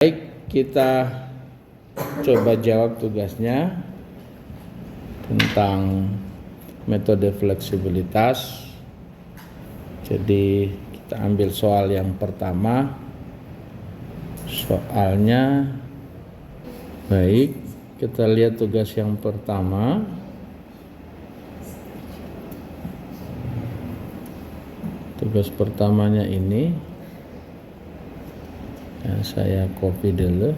Baik, kita coba jawab tugasnya tentang metode fleksibilitas. Jadi kita ambil soal yang pertama. Soalnya baik, kita lihat tugas yang pertama. Tugas pertamanya ini ya, saya copy dulu.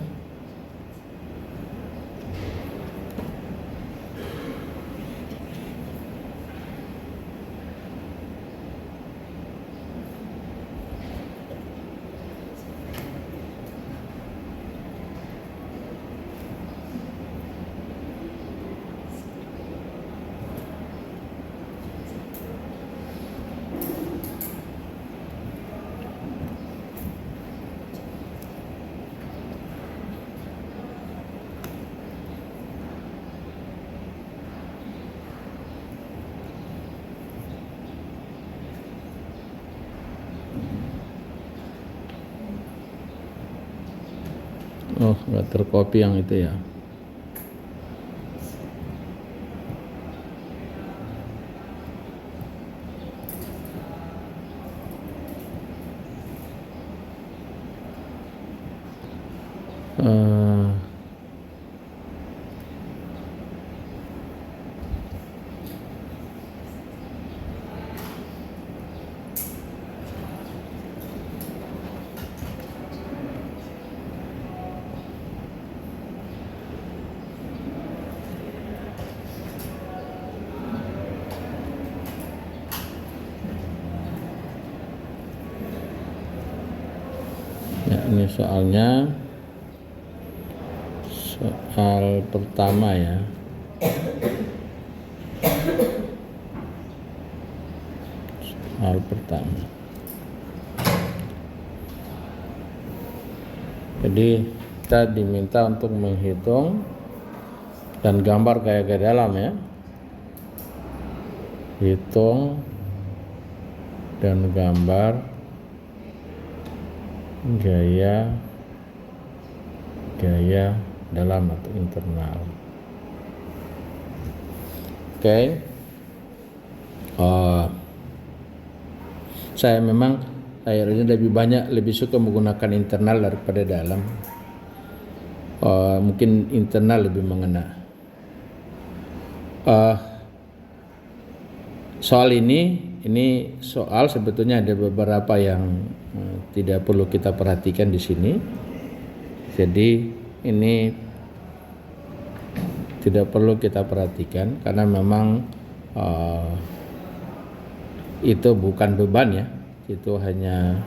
Oh, nggak tercopy yang itu ya. Ya, ini soalnya soal pertama ya. Soal pertama. Jadi kita diminta untuk menghitung dan gambar gaya dalam ya. Hitung dan gambar gaya dalam atau internal. Oke. Saya memang akhirnya lebih suka menggunakan internal daripada dalam. Mungkin internal lebih mengena. Soal ini soal sebetulnya ada beberapa yang tidak perlu kita perhatikan di sini. Jadi ini tidak perlu kita perhatikan karena memang itu bukan beban ya. Itu hanya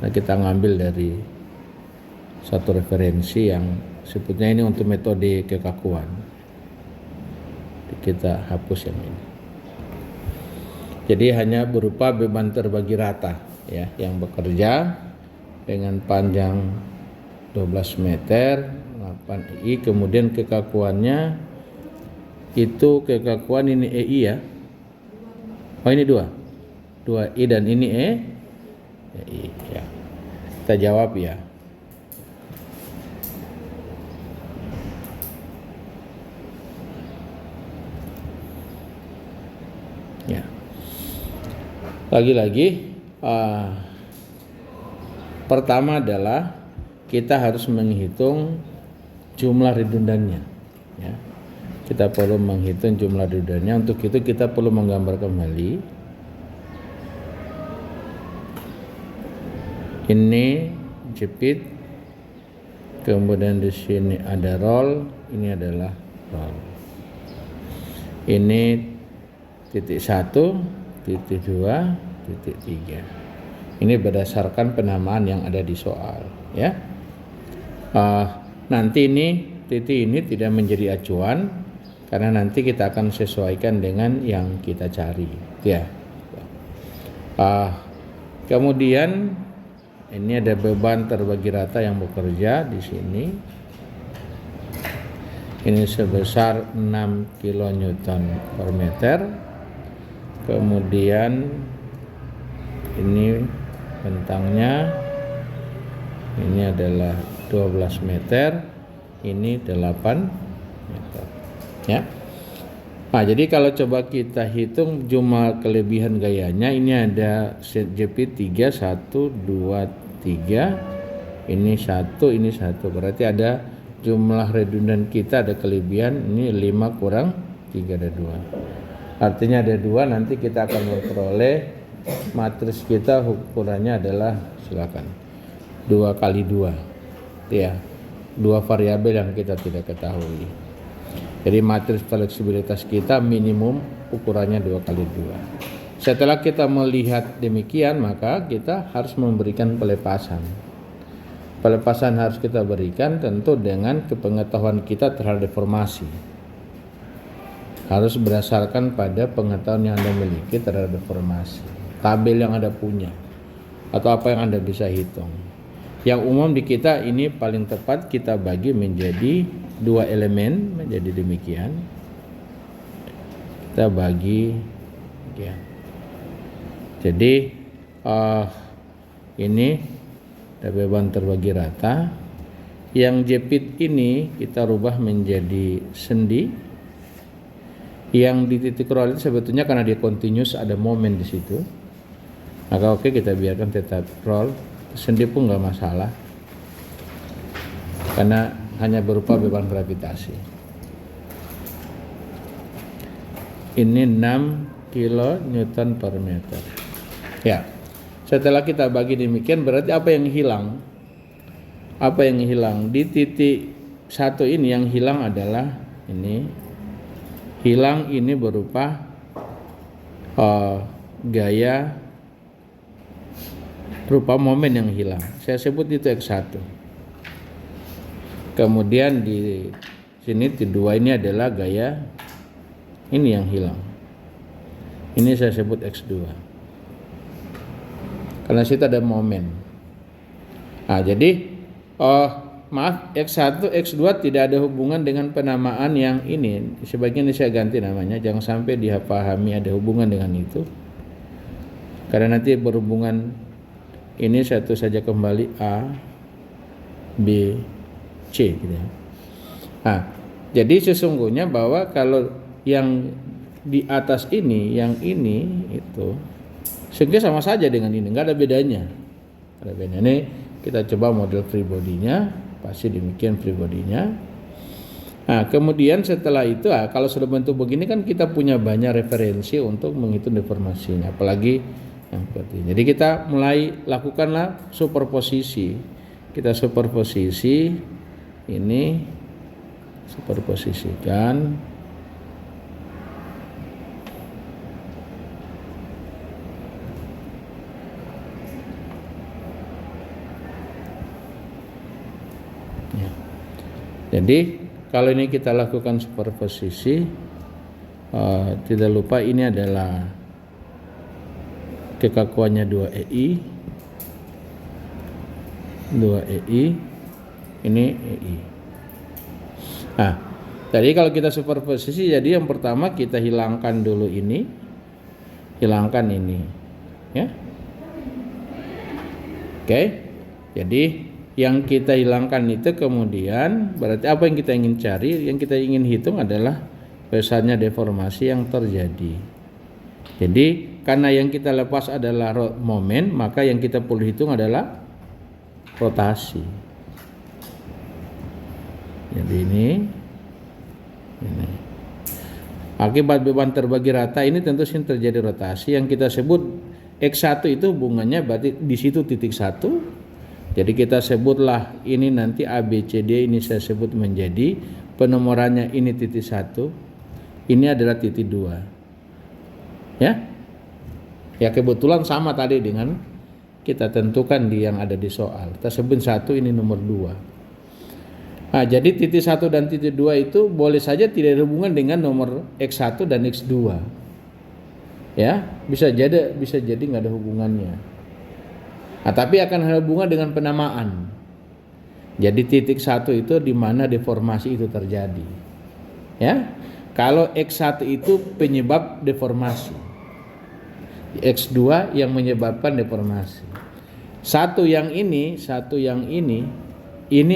kita ngambil dari satu referensi yang sebetulnya ini untuk metode kekakuan. Kita hapus yang ini. Jadi hanya berupa beban terbagi rata ya, yang bekerja dengan panjang 12 meter 8i, kemudian kekakuannya itu kekakuan ini EI ya. Oh ini 2i dan ini EI ya. Kita jawab ya. Ya. Lagi-lagi pertama adalah kita harus menghitung jumlah redundannya ya. Kita perlu menghitung jumlah redundannya. Untuk itu kita perlu menggambar kembali. Ini jepit, kemudian di sini ada roll, ini adalah roll. Ini titik 1, titik 2, titik 3. Ini berdasarkan penamaan yang ada di soal ya. Nanti ini titik ini tidak menjadi acuan karena nanti kita akan sesuaikan dengan yang kita cari ya. Kemudian ini ada beban terbagi rata yang bekerja di sini. Ini sebesar 6 kN per meter. Kemudian ini bentangnya Ini adalah 12 meter, ini 8 meter. Ya. Nah, jadi kalau coba kita hitung jumlah kelebihan gayanya, ini ada JP 3, 1, 2, 3, ini 1, ini 1. Berarti ada jumlah redundan kita, ada kelebihan, ini 5 kurang 3 ada 2. Artinya ada 2, nanti kita akan memperoleh matriks kita ukurannya adalah, silakan, 2 kali 2. Ya, 2 variabel yang kita tidak ketahui. Jadi matriks fleksibilitas kita minimum ukurannya 2 kali 2. Setelah kita melihat demikian, maka kita harus memberikan pelepasan. Pelepasan harus kita berikan tentu dengan kepengetahuan kita terhadap deformasi. Harus berdasarkan pada pengetahuan yang Anda miliki terhadap deformasi. Tabel yang Anda punya atau apa yang Anda bisa hitung. Yang umum di kita ini paling tepat kita bagi menjadi 2 elemen, menjadi demikian. Kita bagi ya. Jadi ini beban terbagi rata. Yang jepit ini kita rubah menjadi sendi. Yang di titik roll itu sebetulnya karena dia continuous, ada momen di situ. Maka oke, kita biarkan tetap roll. Sendi pun nggak masalah karena hanya berupa beban gravitasi. Ini 6 kN per meter. Ya, setelah kita bagi demikian, berarti apa yang hilang? Apa yang hilang di titik 1 ini? Yang hilang adalah ini. Hilang ini berupa gaya, berupa momen yang hilang. Saya sebut itu X1. Kemudian di sini T2 ini adalah gaya ini yang hilang. Ini saya sebut X2. Karena situ ada momen. Nah, jadi maaf, X1, X2 tidak ada hubungan dengan penamaan yang ini. Sebagian ini saya ganti namanya, jangan sampai dipahami ada hubungan dengan itu. Karena nanti berhubungan. Ini satu saja kembali A, B, C gitu ya. Nah, jadi sesungguhnya bahwa kalau yang di atas ini, yang ini itu sehingga sama saja dengan ini, nggak ada bedanya. Ada bedanya. Ini kita coba model free body-nya, pasti demikian free body-nya. Nah, kemudian setelah itu, kalau sudah bentuk begini kan kita punya banyak referensi untuk menghitung deformasinya, apalagi yang seperti ini. Jadi kita mulai lakukanlah superposisi. Kita superposisi ini, superposisikan. Ya. Jadi kalau ini kita lakukan superposisi, tidak lupa ini adalah kekakuannya 2EI, 2EI, ini EI. Nah, jadi kalau kita superposisi, jadi yang pertama kita hilangkan dulu ini, hilangkan ini, ya. Oke, jadi yang kita hilangkan itu kemudian berarti apa yang kita ingin cari, yang kita ingin hitung adalah besarnya deformasi yang terjadi. Jadi karena yang kita lepas adalah momen, maka yang kita perlu hitung adalah rotasi. Jadi ini. Akibat beban terbagi rata ini tentu sini terjadi rotasi. Yang kita sebut X1 itu hubungannya berarti di situ titik 1. Jadi kita sebutlah ini nanti ABCD, ini saya sebut menjadi penomorannya ini titik 1. Ini adalah titik 2. Ya. Ya kebetulan sama tadi dengan kita tentukan di yang ada di soal. Kita sebut 1, ini nomor 2. Nah, jadi titik 1 dan titik 2 itu boleh saja tidak ada hubungan dengan nomor X1 dan X2. Ya, bisa jadi nggak ada hubungannya. Nah, tapi akan ada hubungan dengan penamaan. Jadi titik 1 itu di mana deformasi itu terjadi. Ya. Kalau X1 itu penyebab deformasi. X2 yang menyebabkan deformasi. Satu yang ini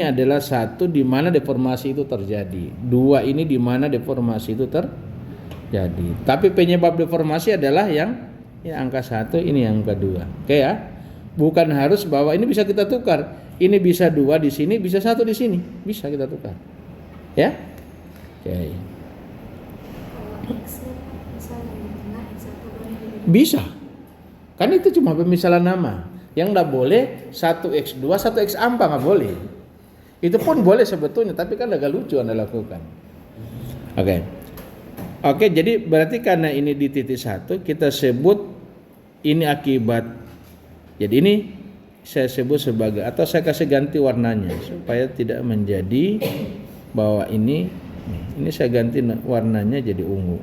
adalah satu di mana deformasi itu terjadi. Dua ini di mana deformasi itu terjadi. Tapi penyebab deformasi adalah yang angka 1, ini yang kedua. Oke ya. Bukan harus bahwa ini bisa kita tukar. Ini bisa 2 di sini, bisa 1 di sini. Bisa kita tukar. Ya? Oke. Bisa. Kan itu cuma pemisalan nama. Yang enggak boleh 1x2, 1x4 enggak boleh. Itu pun boleh sebetulnya, tapi kan agak lucu Anda lakukan. Oke, jadi berarti karena ini di titik 1 kita sebut ini akibat. Jadi ini saya sebut sebagai, atau saya kasih ganti warnanya supaya tidak menjadi bahwa ini saya ganti warnanya jadi ungu.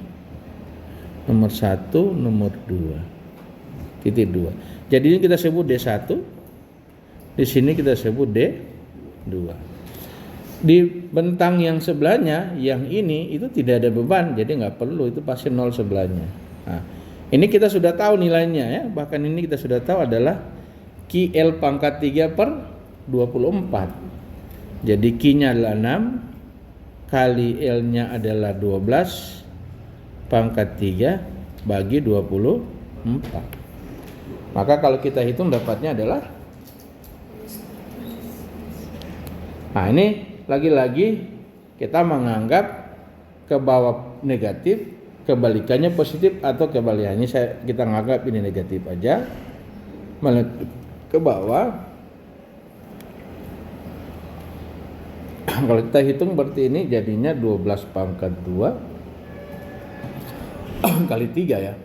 Nomor 1, nomor 2. Titik 2. Jadi ini kita sebut D1. Di sini kita sebut D2. Di bentang yang sebelahnya, yang ini itu tidak ada beban, jadi nggak perlu, itu pasti 0 sebelahnya. Nah, ini kita sudah tahu nilainya ya, bahkan ini kita sudah tahu adalah Ki L pangkat 3 per 24. Jadi Ki-nya adalah 6, kali L-nya adalah 12, pangkat 3 bagi 24. Maka kalau kita hitung dapatnya adalah, nah ini lagi-lagi kita menganggap ke bawah negatif, kebalikannya positif, atau kebalikannya kita menganggap ini negatif aja, ke bawah. Kalau kita hitung berarti ini jadinya 12 pangkat 2 kali 3 ya,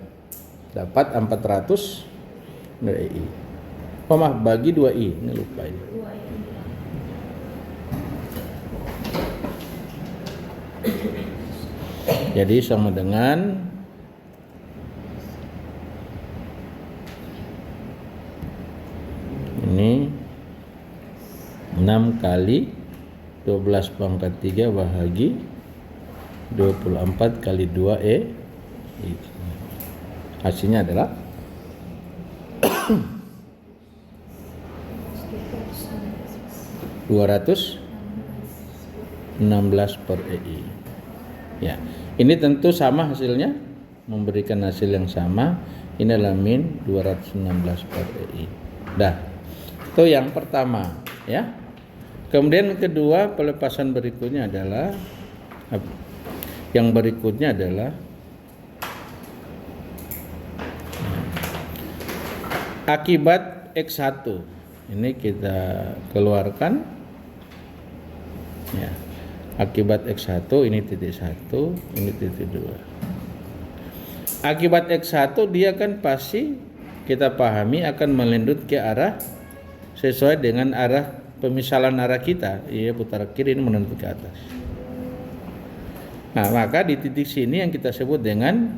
dapat 400 I. Maaf, bagi 2i, ini lupa ini. Jadi sama dengan ini 6 kali 12 pangkat 3 bahagi 24 kali 2e. Hasilnya adalah 216 per EI. Ya, ini tentu sama hasilnya, memberikan hasil yang sama. Ini adalah min 216 per EI. Dah, itu yang pertama ya. Kemudian kedua, pelepasan berikutnya adalah akibat X1. Ini kita keluarkan ya. Akibat X1 ini titik 1, ini titik 2. Akibat X1 dia kan pasti kita pahami akan melendut ke arah sesuai dengan arah pemisalan arah kita. Iya, putar kiri ini menentu ke atas. Nah, maka di titik sini yang kita sebut dengan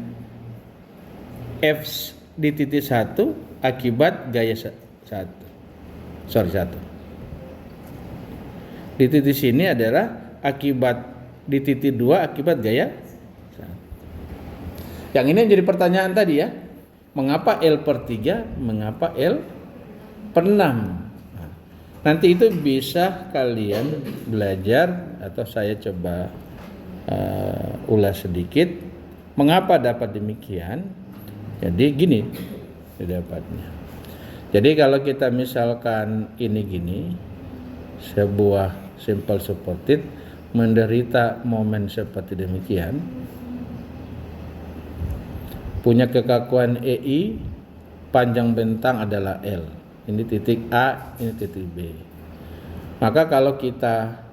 F di titik 1 akibat gaya 1. Di titik sini adalah akibat di titik 2 akibat gaya 1. Yang ini jadi pertanyaan tadi ya. Mengapa L per 3, mengapa L per 6? Nah, nanti itu bisa kalian belajar atau saya coba ulas sedikit. Mengapa dapat demikian? Jadi gini dapatnya. Jadi kalau kita misalkan ini gini, sebuah simple supported menderita momen seperti demikian, punya kekakuan EI, panjang bentang adalah L. Ini titik A, ini titik B. Maka kalau kita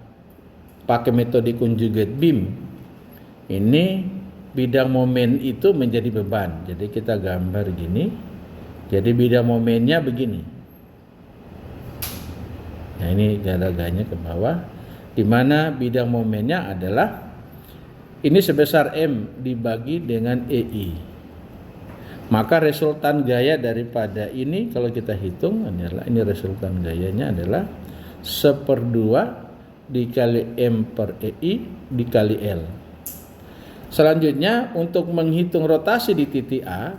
pakai metode conjugate beam, ini bidang momen itu menjadi beban. Jadi kita gambar gini. Jadi bidang momennya begini. Nah, ini gaya-gayanya ke bawah, di mana bidang momennya adalah ini sebesar M dibagi dengan EI. Maka resultan gaya daripada ini kalau kita hitung adalah, ini resultan gayanya adalah 1/2 dikali M per EI dikali L. Selanjutnya untuk menghitung rotasi di titik A,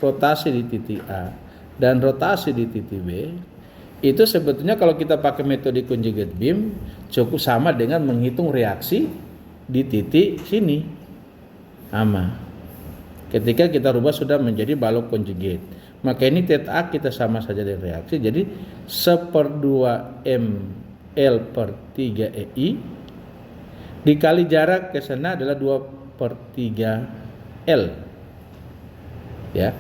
rotasi di titik A dan rotasi di titik B, itu sebetulnya kalau kita pakai metode conjugate beam cukup sama dengan menghitung reaksi di titik sini. Sama. Ketika kita rubah sudah menjadi balok conjugate, maka ini θ kita sama saja dengan reaksi. Jadi 1/2 ml per 3 EI dikali jarak ke sana adalah 2/3 L. Ya.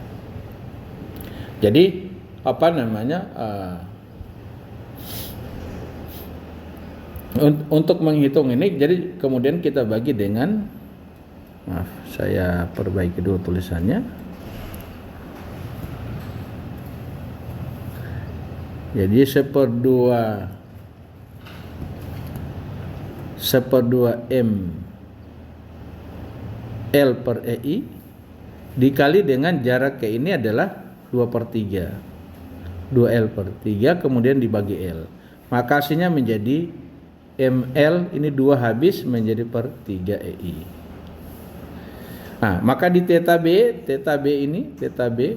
Jadi apa namanya? Untuk menghitung ini, jadi kemudian kita bagi dengan, maaf, saya perbaiki dulu tulisannya. Jadi 1/2 m L per EI dikali dengan jarak ke ini adalah 2/3. 2L per 3 kemudian dibagi L. Maka hasilnya menjadi ml ini 2 habis menjadi per 3 EI. Nah, maka di θ B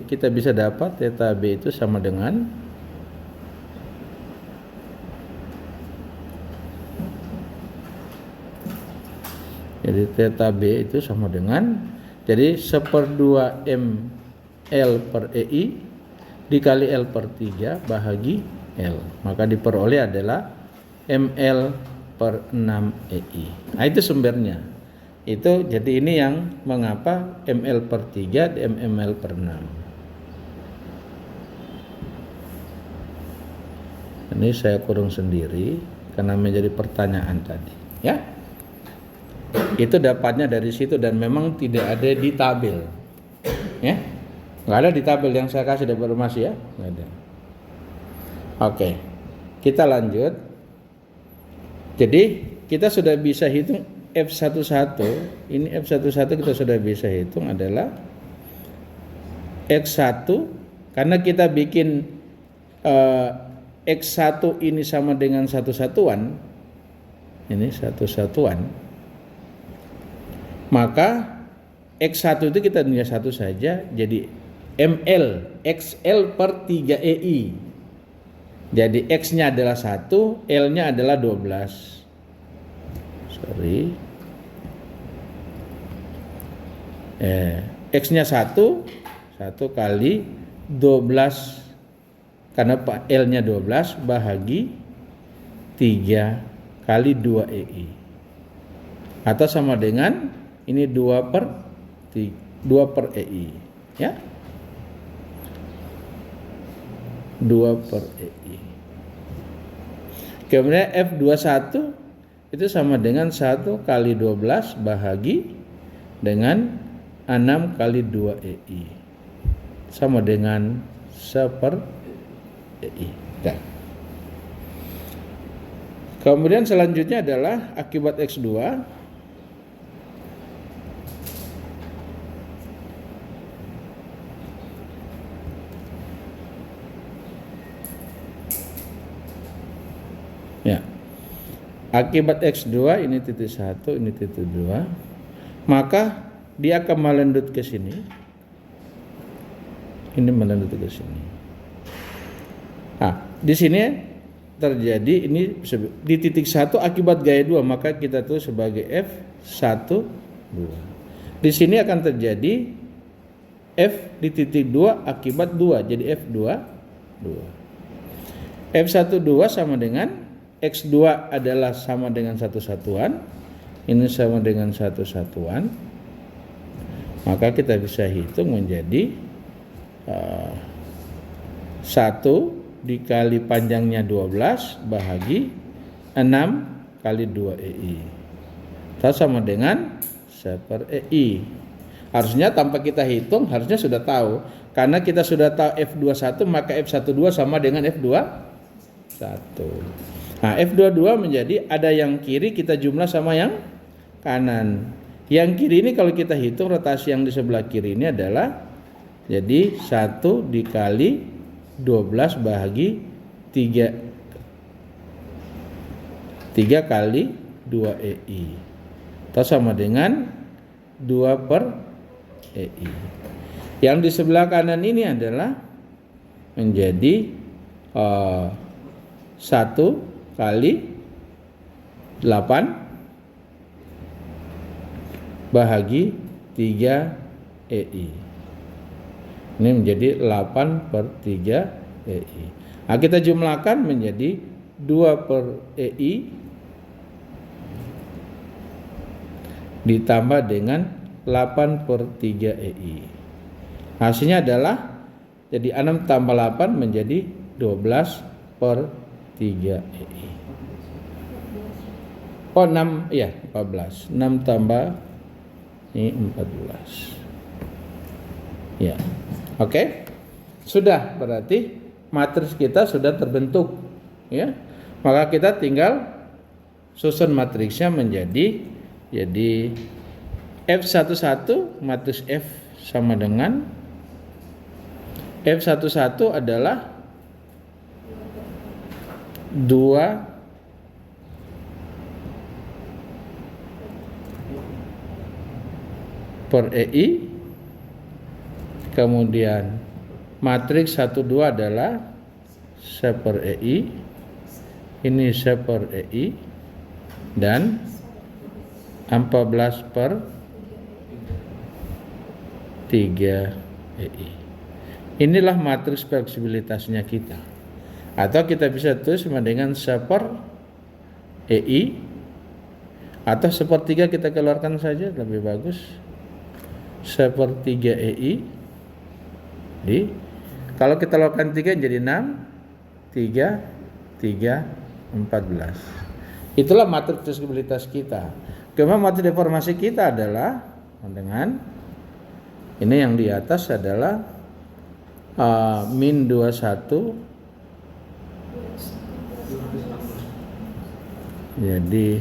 kita bisa dapat θ B itu sama dengan jadi θ B itu sama dengan, jadi 1/2 ml per EI dikali L per 3 bahagi L. Maka diperoleh adalah ml per 6 EI. Nah, itu sumbernya. Itu jadi ini yang mengapa ml per 3 dan ml per 6. Ini saya kurung sendiri karena menjadi pertanyaan tadi, ya. Itu dapatnya dari situ dan memang tidak ada di tabel. Ya. Nggak ada di tabel yang saya kasih dari informasi, ya. Nggak ada. Oke. Kita lanjut. Jadi kita sudah bisa hitung F11, ini F11 kita sudah bisa hitung adalah X1, karena kita bikin X1 ini sama dengan satu satuan, ini satu satuan, maka X1 itu kita nilai satu saja, jadi ml XL per 3 EI. Jadi X-nya adalah 1, L-nya adalah 12. X-nya 1 kali 12 karena L-nya 12 bahagi 3 kali 2 EI. Atau sama dengan ini 2 per EI, ya. 2 per EI. Kemudian F21 itu sama dengan 1 kali 12 bahagi dengan 6 kali 2 EI. Sama dengan 1 per EI. Dan kemudian selanjutnya adalah akibat X2. Ya. Akibat X2 ini titik 1, ini titik 2, maka dia akan melendut ke sini. Ini melendut ke sini. Nah, di sini terjadi ini di titik 1 akibat gaya 2, maka kita tulis sebagai F12. Di sini akan terjadi F di titik 2 akibat 2, jadi F22. F12 sama dengan X2 adalah sama dengan satu satuan, ini sama dengan satu satuan, maka kita bisa hitung menjadi 1 dikali panjangnya 12 bahagi 6 kali 2 EI. Itu sama dengan 1 per EI. Harusnya tanpa kita hitung harusnya sudah tahu, karena kita sudah tahu F21 maka F12 sama dengan F21. Nah, F22 menjadi ada yang kiri kita jumlah sama yang kanan. Yang kiri ini kalau kita hitung rotasi yang di sebelah kiri ini adalah jadi 1 dikali 12 bahagi 3 kali 2 EI. Itu sama dengan 2 per EI. Yang di sebelah kanan ini adalah menjadi 1 kali 8 bahagi 3 EI. Ini menjadi 8 per 3 EI. Nah, kita jumlahkan menjadi 2 per EI ditambah dengan 8 per 3 EI. Hasilnya adalah jadi 6 tambah 8 menjadi 12 per 3 EI. Oh 6, ya 14. 6 tambah ini 14. Ya. Oke. Sudah, berarti matriks kita sudah terbentuk, ya. Maka kita tinggal susun matriksnya menjadi F11 matriks F sama dengan F11 adalah 2 per EI, kemudian matriks 12 adalah C per EI, ini C per EI, dan 14 per 3 EI. Inilah matriks fleksibilitasnya kita. Atau kita bisa tulis sama dengan C per EI, atau sepertiga kita keluarkan saja lebih bagus. C per 3 EI kalau kita lakukan 3 jadi 6, 3, 3, 14. Itulah matriks fleksibilitas kita. Kemudian matriks deformasi kita adalah dengan ini yang di atas adalah min 21, jadi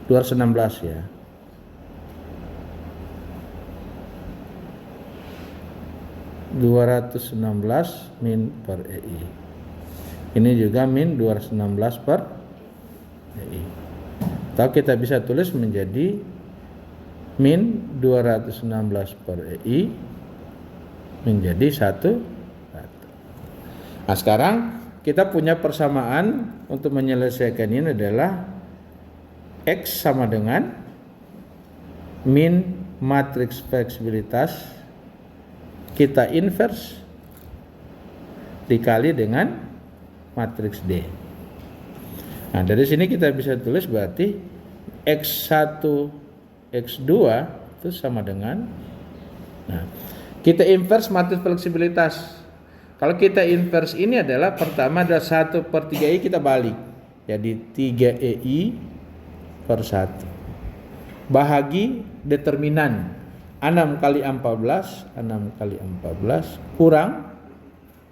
216 ya. (216) min per EI. Ini juga min 216 per EI. Atau kita bisa tulis menjadi min 216 per EI menjadi 1. Nah, sekarang kita punya persamaan untuk menyelesaikan ini adalah X sama dengan min matriks fleksibilitas kita inverse dikali dengan matriks D. Nah, dari sini kita bisa tulis berarti X1 X2 itu sama dengan, nah, kita inverse matriks fleksibilitas. Kalau kita inverse ini adalah pertama ada 1 per 3 EI, kita balik jadi 3 EI per 1 bahagi determinan 6 kali 14 kurang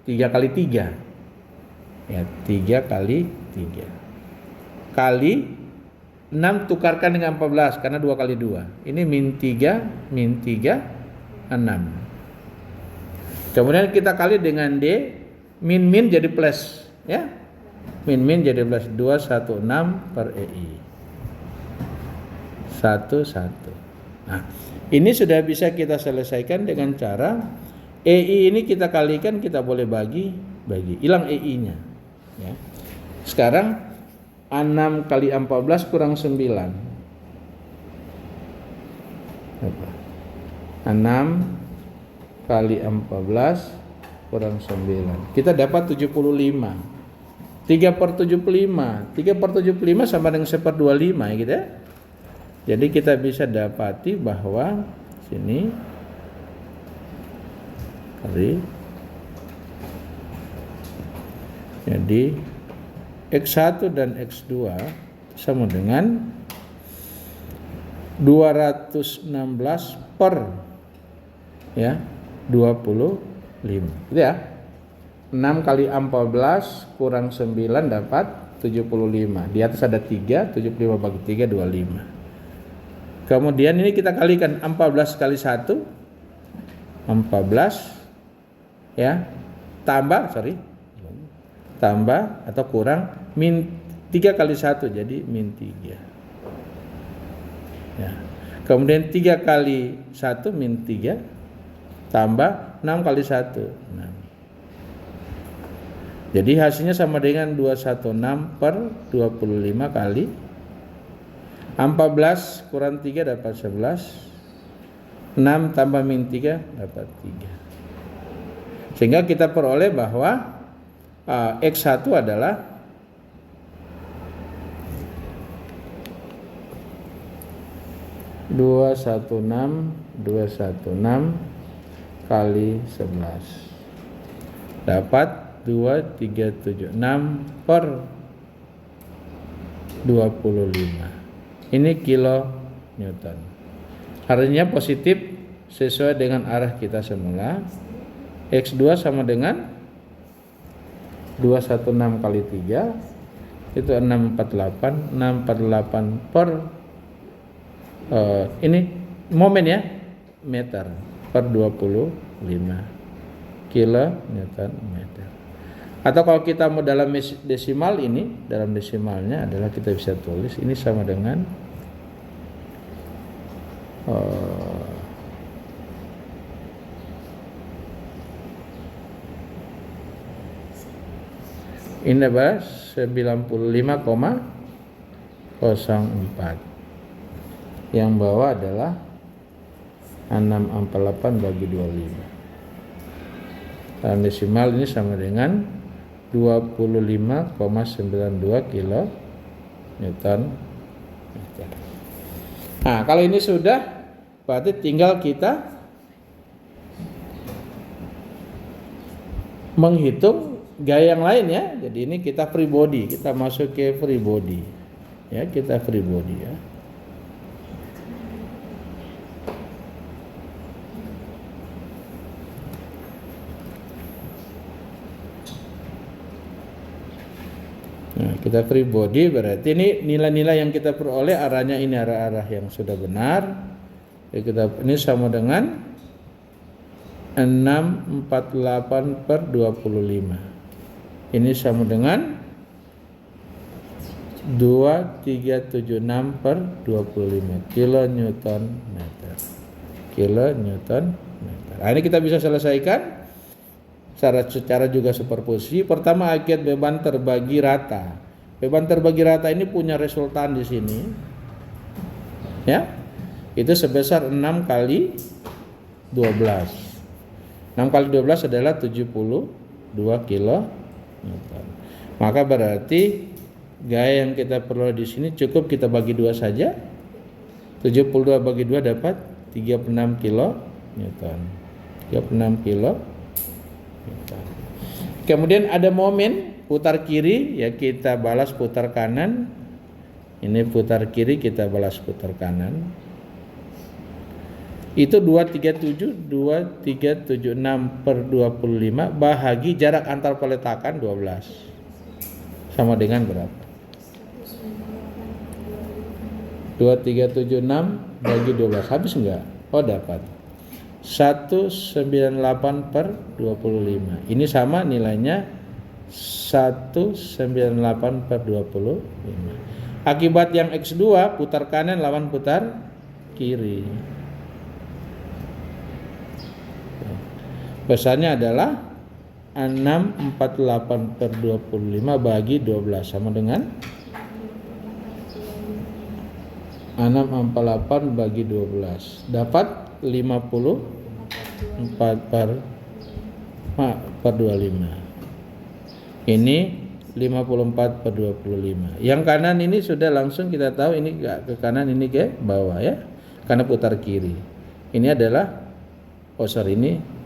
3 kali 3 ya, 3 kali 3 kali 6 tukarkan dengan 14 karena 2 kali 2 ini min 3 6. Kemudian kita kali dengan D, min jadi plus ya, min jadi plus 216 per EI 11. Nah, ini sudah bisa kita selesaikan dengan cara EI ini kita kalikan, kita boleh bagi hilang EI-nya ya. Sekarang 6 kali 14 kurang 9 apa? 6 kali 14 kurang 9 kita dapat 75. 3 per 75 sama dengan 1 per 25 ya gitu ya. Jadi kita bisa dapati bahwa sini kali jadi X1 dan X2 sama dengan 216 per ya 25 gitu ya. 6 kali 14 kurang 9 dapat 75. Di atas ada 3, 75 bagi 3 25. Kemudian ini kita kalikan 14 kali 1 14 ya tambah atau kurang min 3 kali 1 jadi min 3 ya. Kemudian 3 kali 1 min 3 tambah 6 kali 1 6. Jadi hasilnya sama dengan 216 per 25 kali 14 kurang 3 dapat 11. 6 tambah min 3 dapat 3. Sehingga kita peroleh bahwa X1 adalah 216 kali 11 dapat 2376 per 25. Ini kilo Newton. Artinya positif sesuai dengan arah kita semula. X2 sama dengan 216 kali 3 itu 648 per ini momen ya, meter per 25 kilo Newton meter. Atau kalau kita mau dalam desimal, ini dalam desimalnya adalah kita bisa tulis ini sama dengan ini adalah 95,04. Yang bawah adalah 648 bagi 25. Dalam desimal ini sama dengan 25,92 kilo Newton meter. Nah, kalau ini sudah, berarti tinggal kita menghitung gaya yang lain ya. Jadi ini kita free body, kita masuk ke free body. Ya, kita free body ya. Nah, kita free body berarti ini nilai-nilai yang kita peroleh arahnya ini arah-arah yang sudah benar. Jadi kita ini sama dengan 648 per 25. Ini sama dengan 2376 per 25 kilo Newton meter. Kilo Newton meter. Nah, ini kita bisa selesaikan secara juga superposisi. Pertama, akibat beban terbagi rata. Beban terbagi rata ini punya resultan di sini. Ya. Itu sebesar 6 kali 12. 6 kali 12 adalah 72 kilo Newton. Maka berarti gaya yang kita perlu di sini cukup kita bagi 2 saja. 72 bagi 2 dapat 36 kilo Newton. 36 kilo. Kemudian ada momen putar kiri, ya kita balas putar kanan. Ini putar kiri, kita balas putar kanan. Itu 2376 per 25 bahagi jarak antar peletakan 12. Sama dengan berapa? 2376 bagi 12. Habis enggak? Oh, dapat 198 per 25. Ini sama nilainya 198 per 25. Akibat yang X2 putar kanan lawan putar kiri. Besarnya adalah 648 per 25 bagi 12 sama dengan 648 bagi 12 dapat 54 per 25. Ini 54 per 25. Yang kanan ini sudah langsung kita tahu ini ke kanan, ini ke bawah ya, karena putar kiri. Ini adalah ini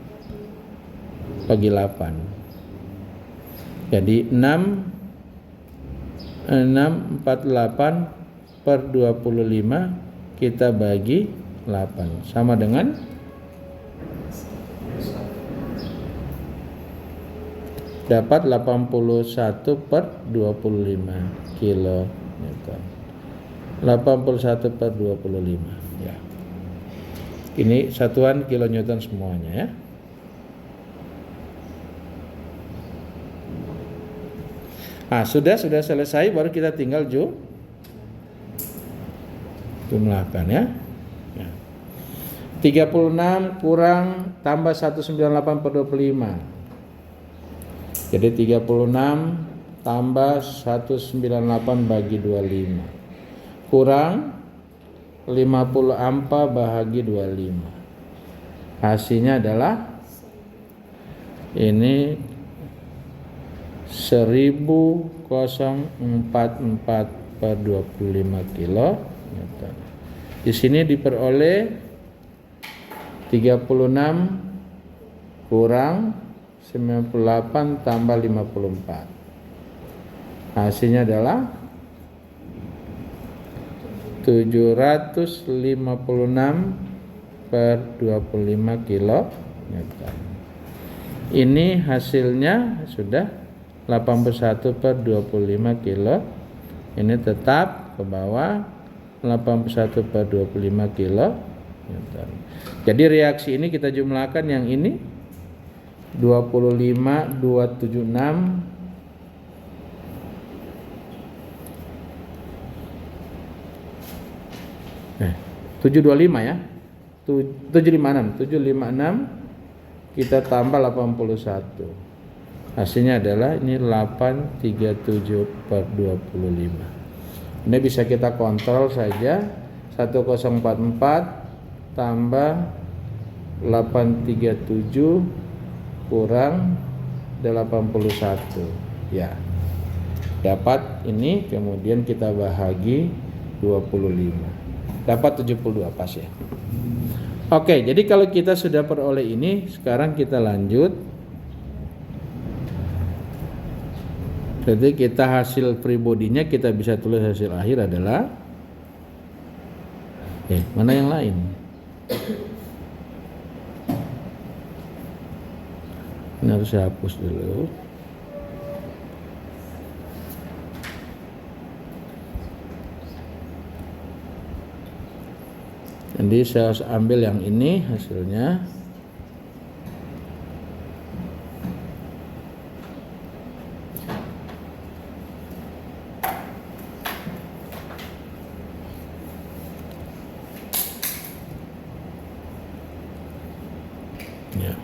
bagi 8. Jadi 648 per 25 kita bagi 8 sama dengan dapat 81 per 25 kilo Newton. 81 per 25 ya. Ini satuan kilo Newton semuanya ya. Nah, sudah selesai, baru kita tinggal jumlahkan ya. 36 kurang tambah 198 per 25. Jadi 36 tambah 198 bagi 25 kurang 50 ampa bahagi 25. Hasilnya adalah ini 1044 per 25 kilo. Di sini diperoleh 36 kurang 98 tambah 54. Hasilnya adalah 756 per 25 kilo. Ini hasilnya sudah 81 per 25 kilo. Ini tetap ke bawah 81 per 25 kilo. Jadi reaksi ini kita jumlahkan, yang ini 25 276 725 ya. 756 kita tambah 81. Hasilnya adalah ini 837 per 25. Ini bisa kita kontrol saja. 1044 tambah 837 kurang 81. Ya. Dapat ini, kemudian kita bahagi 25. Dapat 72 pas ya. Oke, jadi kalau kita sudah peroleh ini, sekarang kita lanjut. Jadi kita hasil free body-nya kita bisa tulis hasil akhir adalah mana yang lain? Ini harus saya hapus dulu. Jadi saya harus ambil yang ini hasilnya. Ya.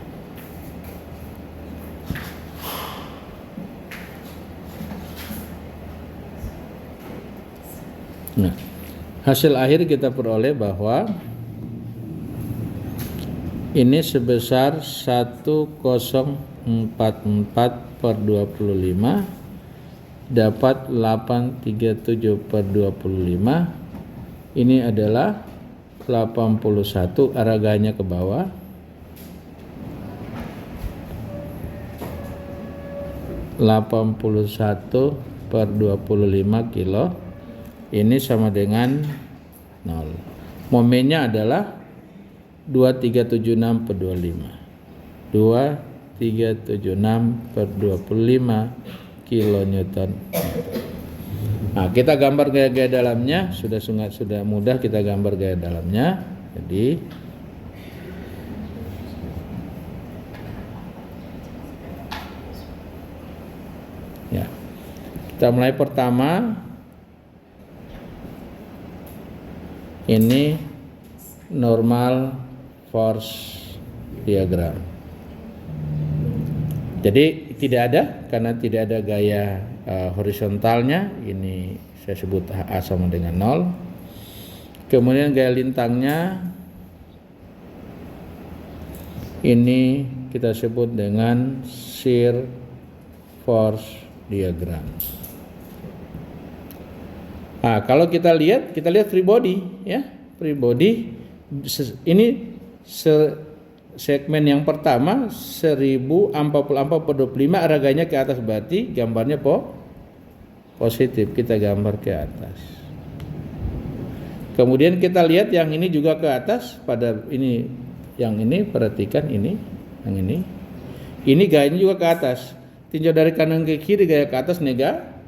Nah, hasil akhir kita peroleh bahwa ini sebesar 1044 per 25 dapat 837 per 25. Ini adalah 81, harganya ke bawah. 81 per 25 kilo. Ini sama dengan 0. Momennya adalah 2376 per 25. 2376 per 25 kilonewton. Nah, kita gambar gaya-gaya dalamnya, sudah mudah kita gambar gaya dalamnya. Jadi ya. Kita mulai pertama. Ini normal force diagram. Jadi tidak ada, karena tidak ada gaya horizontalnya. Ini saya sebut A sama dengan 0. Kemudian gaya lintangnya ini kita sebut dengan shear force diagram. Nah, kalau kita lihat free body ya. Free body ini segmen yang pertama 1044 per 25, harganya ke atas, berarti gambarnya positif, kita gambar ke atas. Kemudian kita lihat yang ini juga ke atas, pada ini yang ini perhatikan ini, yang ini gayanya juga ke atas. Tinjau dari kanan ke kiri, gaya ke atas negatif.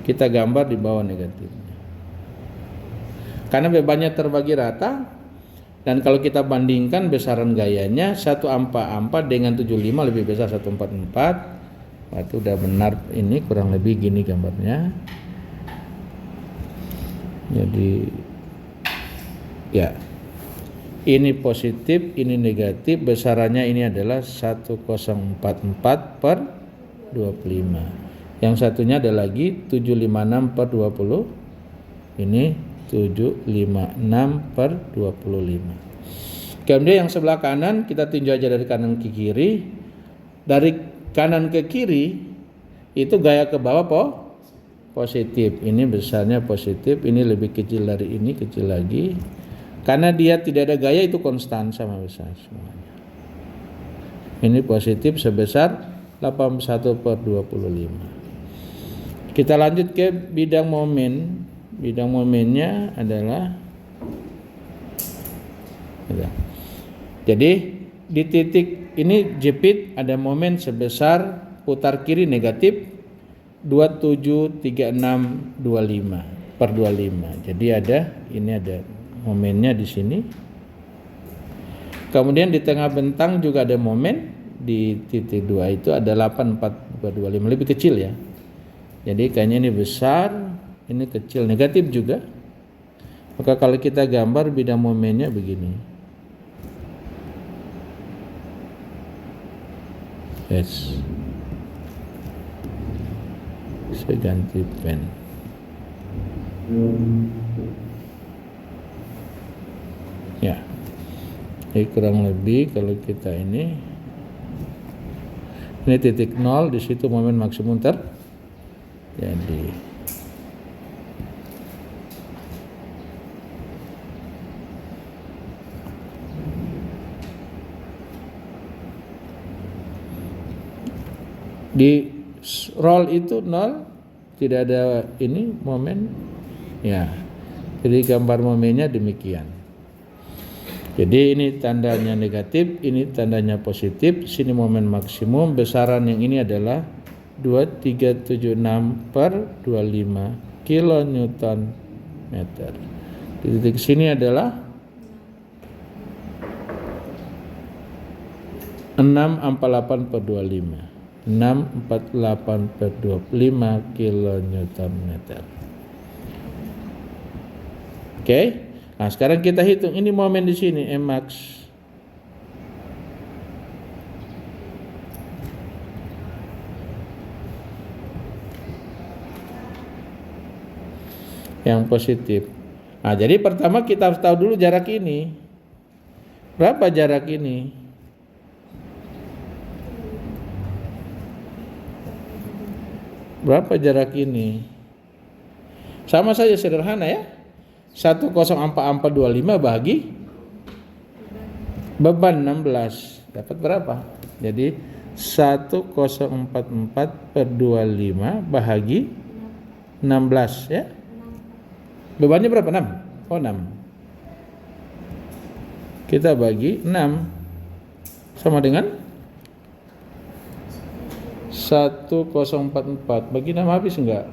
Kita gambar di bawah negatifnya. Karena bebannya terbagi rata, dan kalau kita bandingkan besaran gayanya 1 ampa dengan 75 lebih besar 144. Itu udah benar, ini kurang lebih gini gambarnya. Jadi ya, ini positif, ini negatif, besarannya ini adalah 1044 per 25. Yang satunya ada lagi 756 per 20. Ini 756 per 25. Kemudian yang sebelah kanan kita tinjau aja dari kanan ke kiri. Dari kanan ke kiri itu gaya ke bawah positif. Ini besarnya positif, ini lebih kecil dari ini, kecil lagi. Karena dia tidak ada gaya, itu konstan sama besar semuanya. Ini positif sebesar 81 per 25. Kita lanjut ke bidang momen. Bidang momennya adalah jadi di titik ini jepit ada momen sebesar putar kiri negatif 273625 per 25. Jadi ini ada momennya di sini. Kemudian di tengah bentang juga ada momen di titik 2 itu ada 84 per 25, lebih kecil ya. Jadi kayaknya ini besar, ini kecil, negatif juga. Maka kalau kita gambar bidang momennya begini. Yes. Saya ganti pen. Ya. Jadi kurang lebih kalau kita ini titik 0, di situ momen maksimum terjadi. Di roll itu 0, tidak ada ini momen ya. Jadi gambar momennya demikian. Jadi ini tandanya negatif, ini tandanya positif. Sini momen maksimum, besaran yang ini adalah 2376 per 25 kilonewton meter. Di titik sini adalah 648 per 25. 648 per 25 kilonewton meter. Oke. Nah, sekarang kita hitung ini momen di sini Mmax. Yang positif. Nah, jadi pertama kita harus tahu dulu jarak ini. Berapa jarak ini? Berapa jarak ini? Sama saja sederhana ya. 1,4425 bagi beban 16. Dapat berapa? Jadi 1044 per 25 bahagi 16 ya. Bebannya berapa? 6? Oh 6. Kita bagi 6 sama dengan 1044 bagi 6 habis enggak?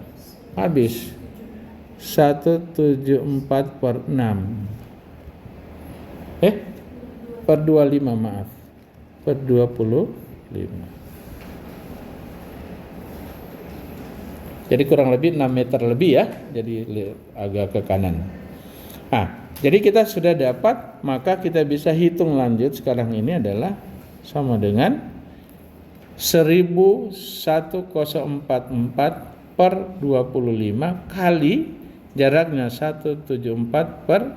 Habis. 174 per 6 per 25 maaf per 25. Jadi kurang lebih 6 meter lebih ya. Jadi agak ke kanan. Jadi kita sudah dapat, maka kita bisa hitung lanjut sekarang ini adalah sama dengan 1144 per 25 kali jaraknya 174 per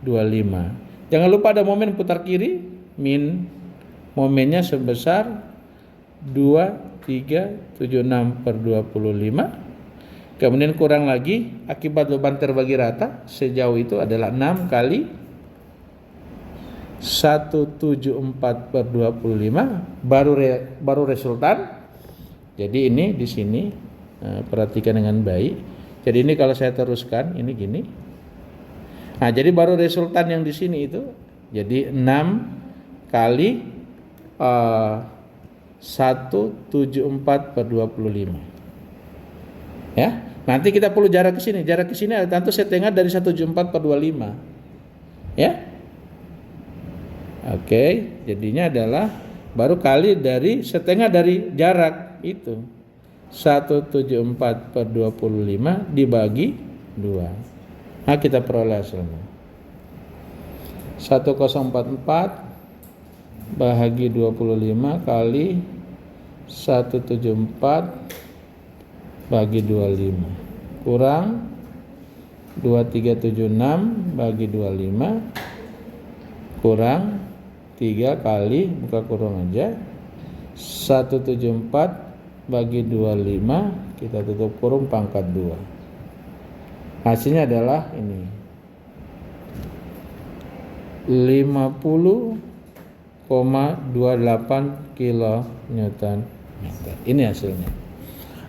25. Jangan lupa ada momen putar kiri, min momennya sebesar 2376 per 25. Kemudian kurang lagi akibat beban terbagi rata sejauh itu adalah 6 kali 174 per 25 baru resultan. Jadi ini di sini perhatikan dengan baik. Jadi ini kalau saya teruskan ini gini. Nah, jadi baru resultan yang di sini itu jadi 6 kali 174 per 25. Ya. Nanti kita perlu jarak ke sini. Jarak ke sini tentu setengah dari 174 per 25. Ya. Oke, jadinya adalah baru kali dari setengah dari jarak itu. 174 per 25 dibagi 2. Nah, kita peroleh hasilnya. 1044 bahagi 25 kali 174 bagi 25 kurang 2376 bagi 25 kurang 3 kali buka kurung aja 174 bagi 25 kita tutup kurung pangkat 2. Hasilnya adalah ini 50,28 kN. Ini hasilnya.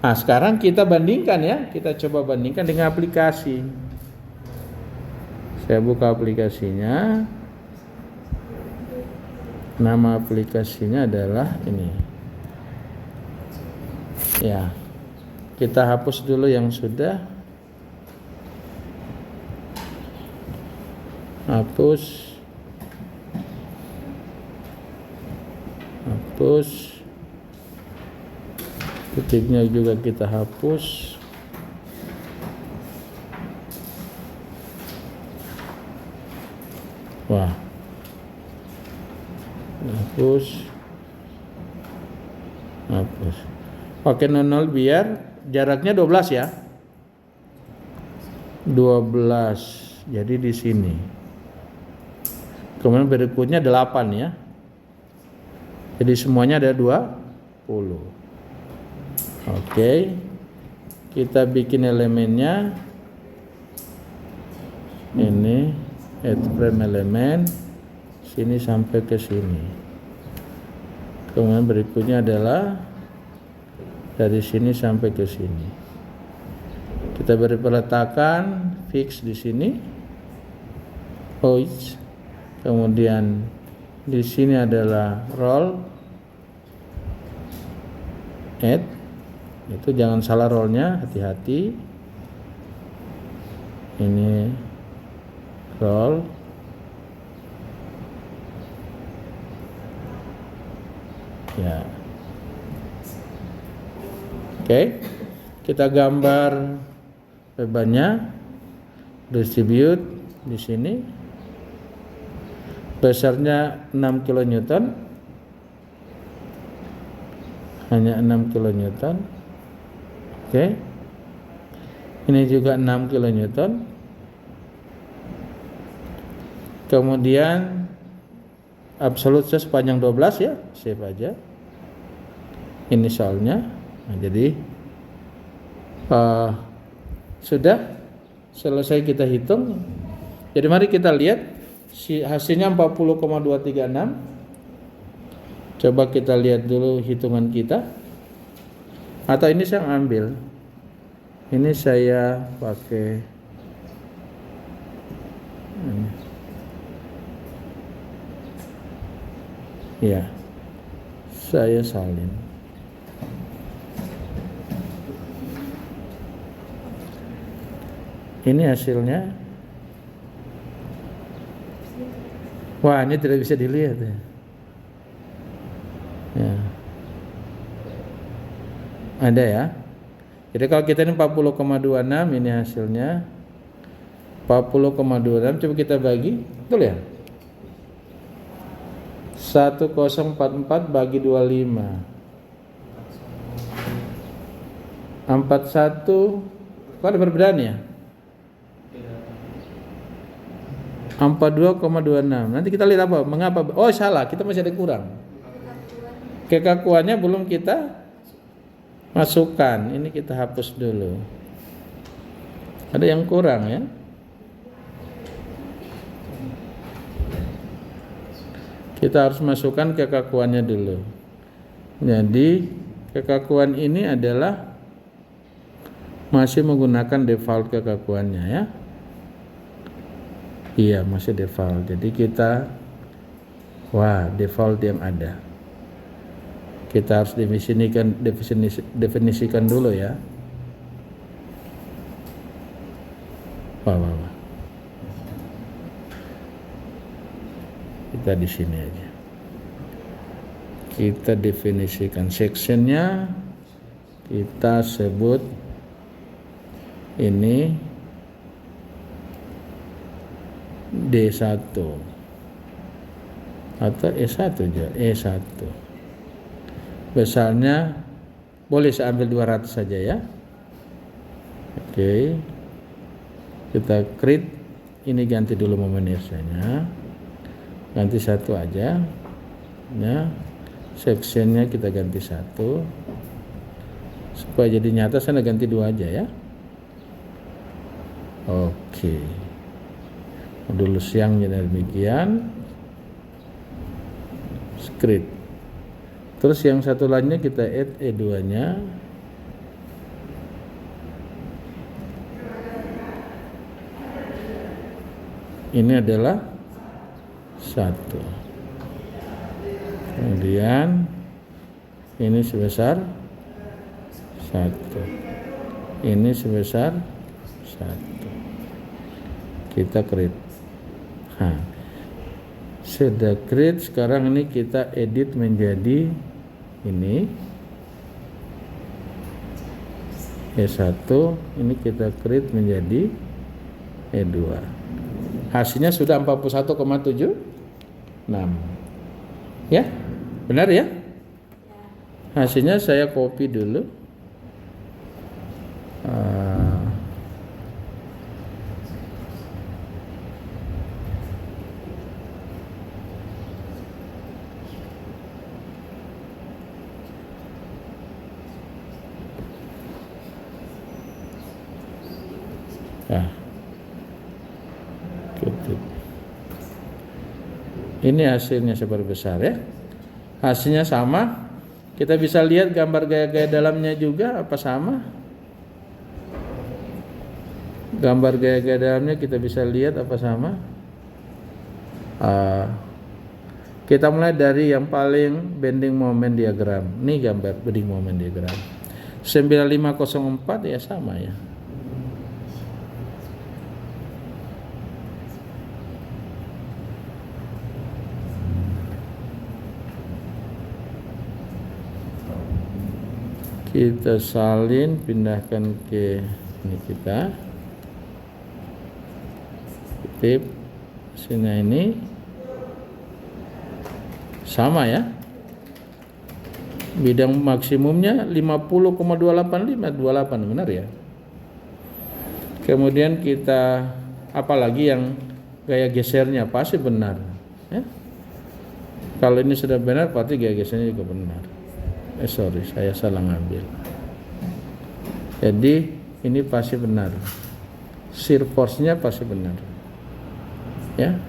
Nah, sekarang kita bandingkan ya, kita coba bandingkan dengan aplikasi. Saya buka aplikasinya. Nama aplikasinya adalah ini. Ya. Kita hapus dulu yang sudah. Hapus. Titiknya juga kita hapus. Wah. Hapus. Pakai 00 biar jaraknya 12 ya. 12. Jadi di sini. Kemudian berikutnya 8 ya. Jadi semuanya ada 20. Oke. Kita bikin elemennya. Ini add frame elemen sini sampai ke sini. Kemudian berikutnya adalah dari sini sampai ke sini. Kita beri peletakan fix di sini. Pose. Kemudian di sini adalah roll add. Itu jangan salah rollnya, hati-hati. Ini roll. Ya. Oke. Kita gambar bebannya. Distribute di sini. Besarnya 6 kN. Hanya 6 kN. Oke. Ini juga 6 kN. Kemudian absolute stress panjang 12 ya, save aja. Inisialnya. Nah, jadi sudah selesai kita hitung. Jadi mari kita lihat hasilnya 40,236. Coba kita lihat dulu hitungan kita. Atau ini saya ambil. Ini saya pakai ya, saya salin. Ini hasilnya. Wah, ini tidak bisa dilihat ya. Ya. Ada ya. Jadi kalau kita ini 40,26 ini hasilnya 40,26, coba kita bagi, betul ya? 1044 bagi 25 41. Kok ada perbedaan ya? 42,26. Nanti kita lihat apa? Mengapa? Oh salah, kita masih ada kurang. Kekakuannya belum kita masukkan. Ini kita hapus dulu. Ada yang kurang ya. Kita harus masukkan kekakuannya dulu. Jadi kekakuan ini adalah masih menggunakan default kekakuannya ya. Iya, masih default. Jadi kita default yang ada. Kita harus definisikan dulu ya. Kita di sini aja. Kita definisikan sectionnya. Kita sebut ini D1 atau E1 aja, E1. besarnya boleh saya ambil 200 saja ya. Oke, kita create, ini ganti dulu momen inersianya, ganti 1 aja ya, sectionnya kita ganti 1 supaya jadi nyata. Saya ganti 2 aja ya. Oke, modulus yang jadi demikian, script. Terus yang satu lainnya kita add E2 nya. Ini adalah 1. Kemudian ini sebesar 1. Ini sebesar 1. Kita create. Sudah create, sekarang ini kita edit menjadi ini E1, ini kita create menjadi E2. Hasilnya sudah 41,76 ya, benar ya. Hasilnya saya copy dulu. Ini hasilnya seperti besar ya. Hasilnya sama. Kita bisa lihat gambar gaya-gaya dalamnya juga apa sama. Gambar gaya-gaya dalamnya kita bisa lihat apa sama. Kita mulai dari yang paling bending moment diagram. Ini gambar bending moment diagram 9504 ya, sama ya. Kita salin, pindahkan ke ini, kita tip sini, ini sama ya. Bidang maksimumnya 50,285, 28 benar ya. Kemudian kita apalagi yang gaya gesernya pasti benar ya. Kalau ini sudah benar berarti gaya gesernya juga benar. Sorry, saya salah ngambil. Jadi ini pasti benar. Shear force-nya pasti benar. Ya.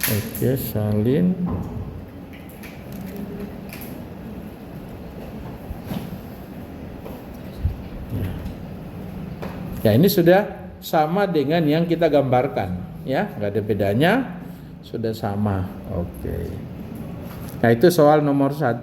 Oke, salin. Ya, ini sudah sama dengan yang kita gambarkan, ya, nggak ada bedanya, sudah sama. Oke. Nah, itu soal nomor 1.